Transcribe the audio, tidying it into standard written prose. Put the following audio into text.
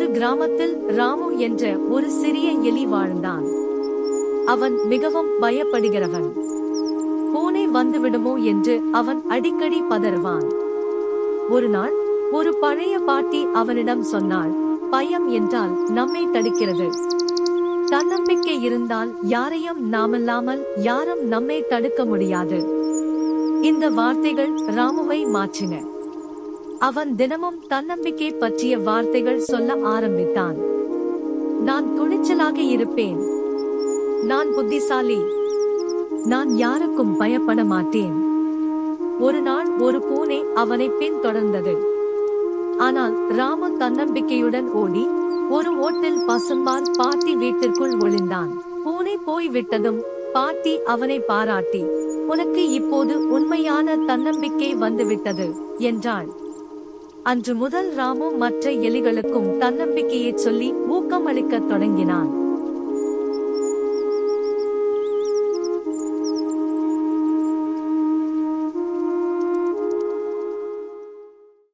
ஒரு கிராமத்தில் ராமு என்ற ஒரு சிறிய எலி வாழ்ந்தான். அவன் மிகவும் பயப்படுகிறவன். பூனை வந்துவிடுமோ என்று அவன் அடிக்கடி பதறுவான். ஒரு நாள் ஒரு பழைய பாட்டி அவனிடம் சொன்னாள், பயம் என்றால் நம்மை தடுக்கிறது. தன்னம்பிக்கை இருந்தால் யாரையும் நாமல்லாமல் யாரும் நம்மை தடுக்க முடியாது. இந்த வார்த்தைகள் ராமுவை மாற்றின. அவன் தினமும் தன்னம்பிக்கை பற்றிய வார்த்தைகள் சொல்ல ஆரம்பித்தான். நான் துணிச்சலாக இருப்பேன். நான் புத்திசாலி. நான் யாருக்கும் பயப்பட மாட்டேன். ஒரு நாள் ஒரு பூனை அவனை பின்தொடர்ந்தது. ஆனால் ராமு தன்னம்பிக்கையுடன் ஓடி ஒரு ஓட்டில் பசும்பால் பாட்டி வீட்டிற்குள் ஒளிந்தான். பூனை போய்விட்டதும் பாட்டி அவனை பாராட்டி, உனக்கு இப்போது உண்மையான தன்னம்பிக்கை வந்துவிட்டது என்றாள். அன்று முதல் ராமு மற்ற எலிகளுக்கும் தன்னம்பிக்கையை சொல்லி ஊக்கமளிக்கத் தொடங்கினான்.